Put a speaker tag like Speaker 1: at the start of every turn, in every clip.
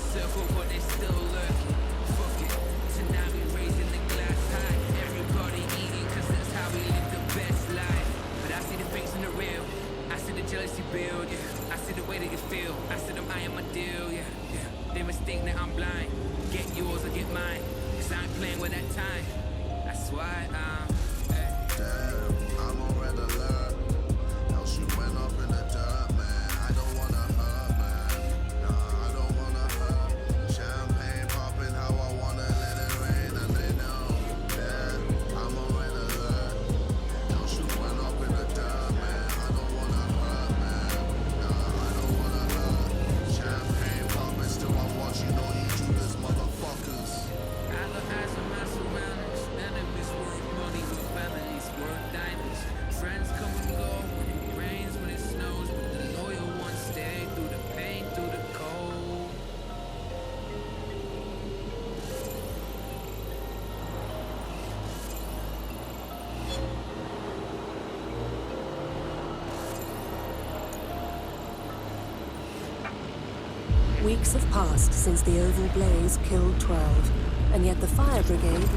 Speaker 1: circle, but they still lurking. Fuck it, tonight we raising the glass high. Everybody eating, cause that's how we live the best life. But I see the fakes and the real. I see the jealousy build, yeah. I see the way that you feel. I see them eyeing my deal, yeah. They mistake that I'm blind. Get yours or get mine. Cause I ain't playing with that time. That's why
Speaker 2: Damn, I'm on red alert. How she went up in the dirt, man. I don't wanna hurt, man. Nah, I don't wanna hurt. Champagne popping how I wanna, let it rain and they know. Yeah, I'm on red alert. How she went up in the dirt, man. I don't wanna hurt, man. Nah, I don't wanna hurt. Champagne popping, still I'm watching all you Judas motherfuckers.
Speaker 1: I look eyes on my surroundings. Enemies worth money, but families worth diamonds. Friends come and go when it rains, when it snows, but the loyal ones stay through the pain, through the cold.
Speaker 3: Weeks have passed since the Oval Blaze killed 12, and yet the fire brigade...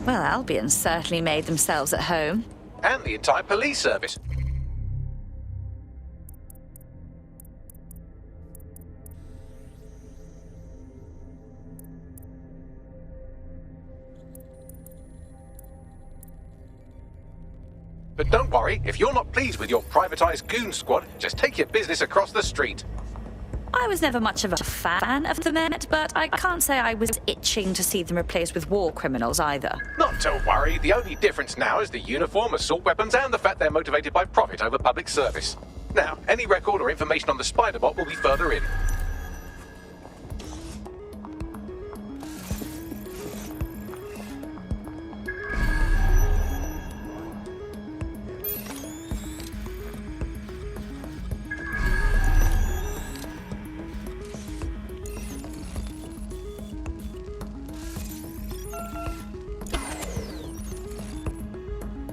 Speaker 4: Well, Albion certainly made themselves at home.
Speaker 5: And the entire police service. But don't worry, if you're not pleased with your privatized goon squad, just take your business across the street.
Speaker 4: I was never much of a fan of the Met, but I can't say I was itching to see them replaced with war criminals either.
Speaker 5: Not to worry, the only difference now is the uniform, assault weapons, and the fact they're motivated by profit over public service. Now, any record or information on the Spider-Bot will be further in.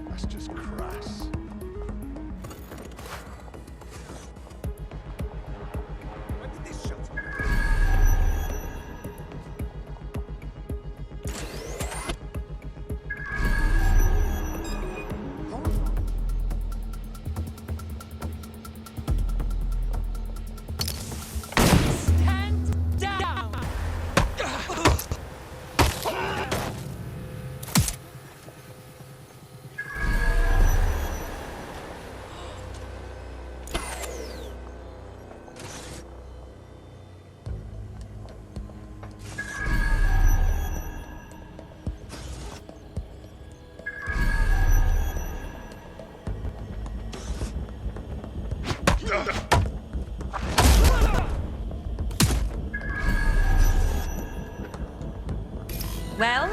Speaker 2: That's just crass. When did this shut up?
Speaker 1: Stand down!
Speaker 4: Well,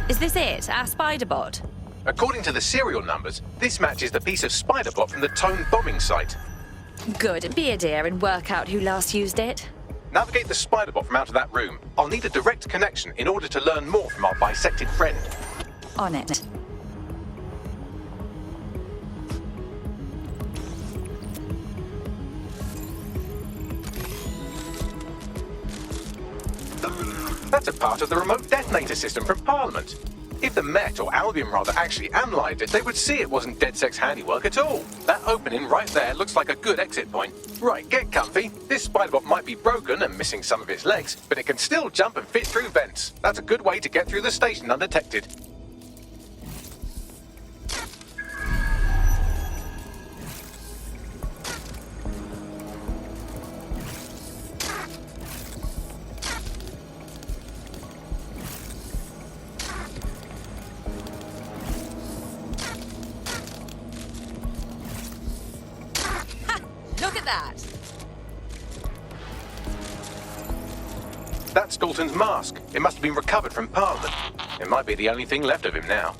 Speaker 4: is this it, our Spider-Bot?
Speaker 5: According to the serial numbers, this matches the piece of Spider-Bot from the Tone bombing site.
Speaker 4: Good, be a dear and work out who last used it.
Speaker 5: Navigate the Spider-Bot from out of that room. I'll need a direct connection in order to learn more from our bisected friend.
Speaker 4: On it.
Speaker 5: That's a part of the remote detonator system from Parliament. If the Met, or Albion rather, actually analysed it, they would see it wasn't DedSec's handiwork at all. That opening right there looks like a good exit point. Right, get comfy. This Spider-Bot might be broken and missing some of its legs, but it can still jump and fit through vents. That's a good way to get through the station undetected.
Speaker 4: Look at that!
Speaker 5: That's Dalton's mask. It must have been recovered from Parliament. It might be the only thing left of him now.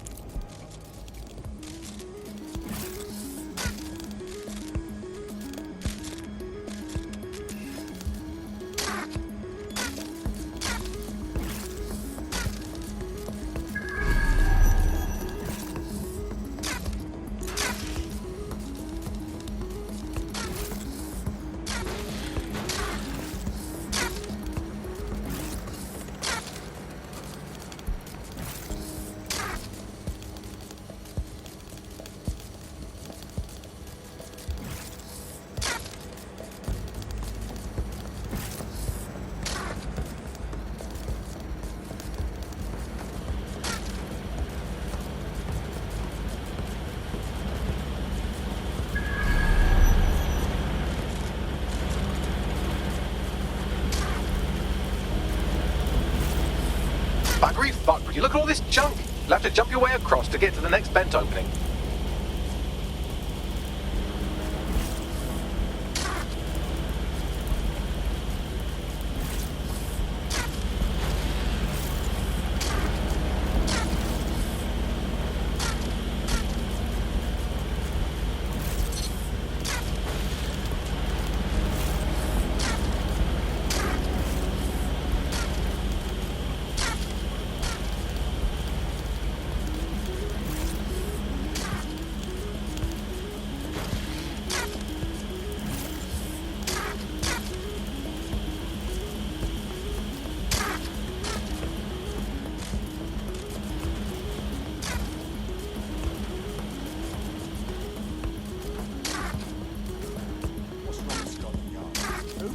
Speaker 5: Buggery fuck, would you look at all this junk? You'll have to jump your way across to get to the next vent opening.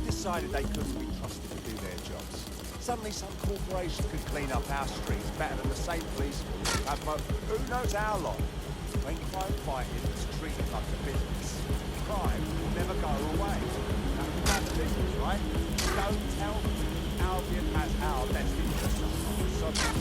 Speaker 6: Decided they couldn't be trusted to do their jobs. Suddenly some corporation could clean up our streets better than the same police force who have who knows how long. When crime fighting is treated like a business, crime will never go away. That's the business, right? Don't tell me Albion has our best interests at heart.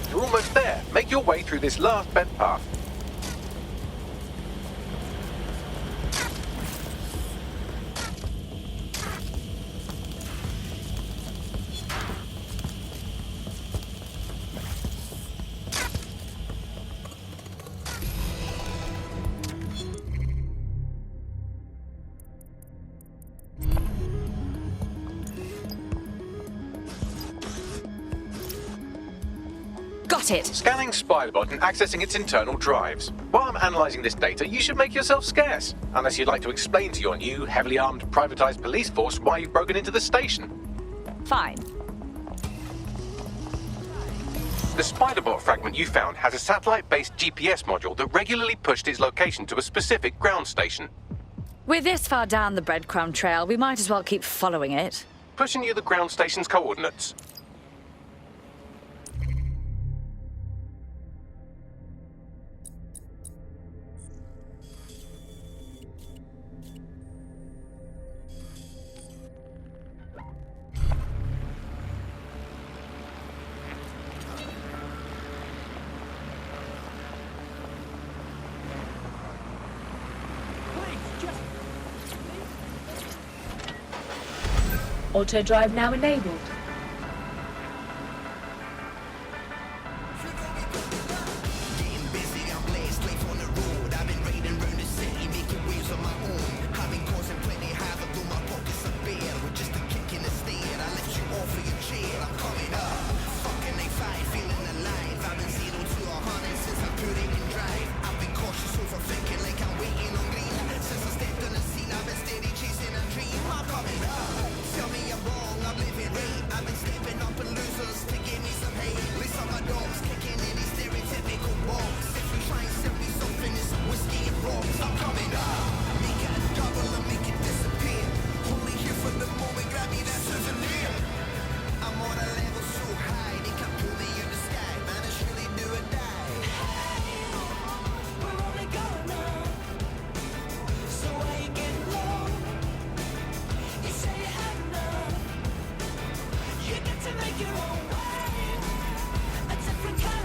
Speaker 5: You're almost there. Make your way through this last bent path.
Speaker 4: Got it.
Speaker 5: Scanning Spiderbot and accessing its internal drives. While I'm analysing this data, you should make yourself scarce. Unless you'd like to explain to your new, heavily armed, privatised police force why you've broken into the station.
Speaker 4: Fine.
Speaker 5: The Spiderbot fragment you found has a satellite-based GPS module that regularly pushed its location to a specific ground station.
Speaker 4: We're this far down the breadcrumb trail, we might as well keep following it.
Speaker 5: Pushing you the ground station's coordinates.
Speaker 7: Auto drive now enabled.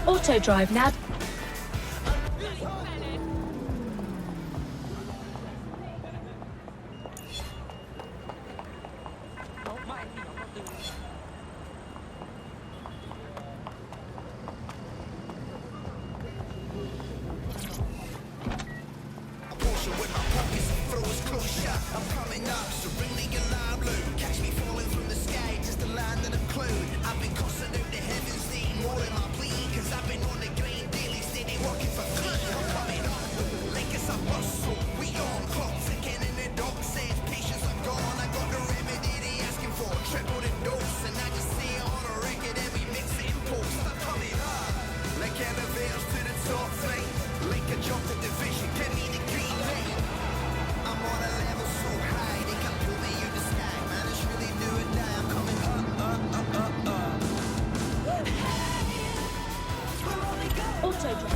Speaker 7: Auto drive now.
Speaker 2: I've been crossing out the heavens, needing more in my plea, 'cause I've been on the green daily.
Speaker 7: auto drop.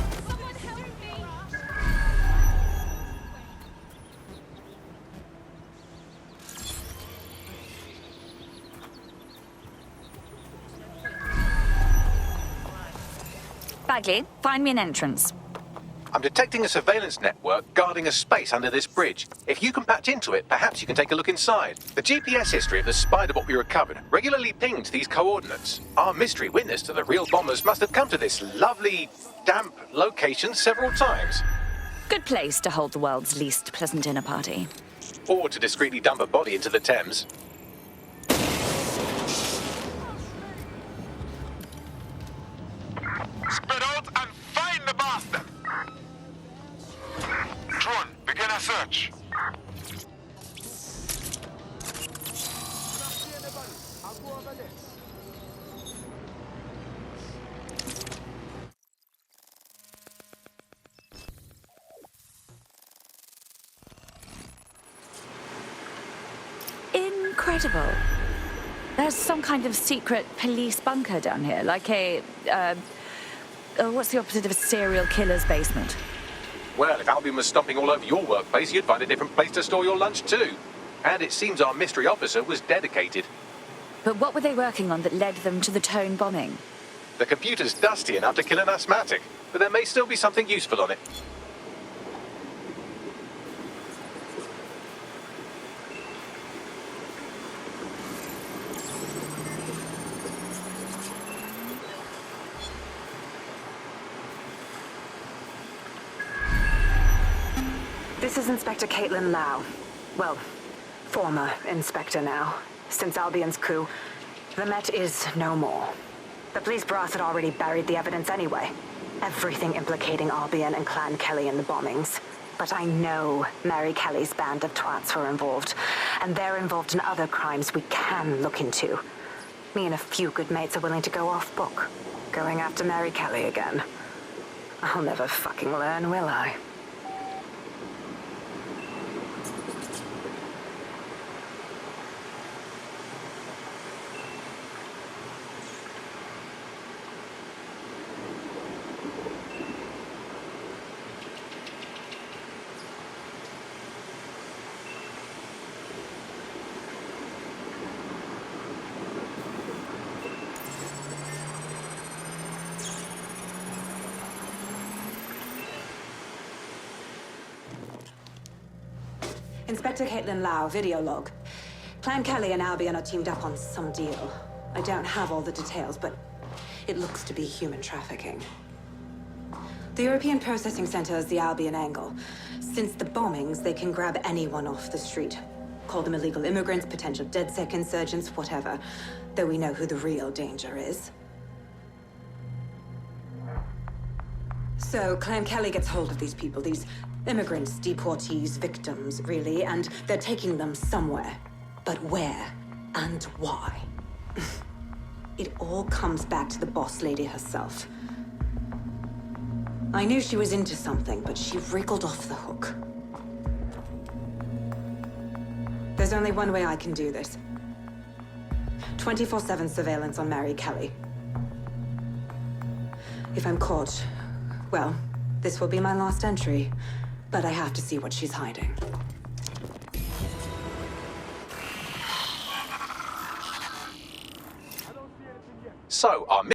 Speaker 4: Bagley, find me an entrance.
Speaker 5: I'm detecting a surveillance network guarding a space under this bridge. If you can patch into it, perhaps you can take a look inside. The GPS history of the spider bot we recovered regularly pinged these coordinates. Our mystery witness to the real bombers must have come to this lovely, damp location several times.
Speaker 4: Good place to hold the world's least pleasant dinner party.
Speaker 5: Or to discreetly dump a body into the Thames.
Speaker 8: Spread out and find the bastard! Drone, begin a search.
Speaker 4: Incredible. There's some kind of secret police bunker down here, like a, what's the opposite of a serial killer's basement?
Speaker 5: Well, if Albion was stomping all over your workplace, you'd find a different place to store your lunch too. And it seems our mystery officer was dedicated.
Speaker 4: But what were they working on that led them to the Tone bombing?
Speaker 5: The computer's dusty enough to kill an asthmatic, but there may still be something useful on it.
Speaker 9: This is Inspector Caitlin Lau. Well, former inspector now. Since Albion's coup, the Met is no more. The police brass had already buried the evidence anyway. Everything implicating Albion and Clan Kelly in the bombings. But I know Mary Kelly's band of twats were involved, and they're involved in other crimes we can look into. Me and a few good mates are willing to go off book, going after Mary Kelly again. I'll never fucking learn, will I? Inspector Caitlin Lau, video log. Clan Kelly and Albion are teamed up on some deal. I don't have all the details, but it looks to be human trafficking. The European Processing Center is the Albion angle. Since the bombings, they can grab anyone off the street. Call them illegal immigrants, potential DedSec insurgents, whatever. Though we know who the real danger is. So, Clan Kelly gets hold of these people, these immigrants, deportees, victims, really, and they're taking them somewhere. But where and why? It all comes back to the boss lady herself. I knew she was into something, but she wriggled off the hook. There's only one way I can do this. 24/7 surveillance on Mary Kelly. If I'm caught, well, this will be my last entry. But I have to see what she's hiding.
Speaker 5: So, our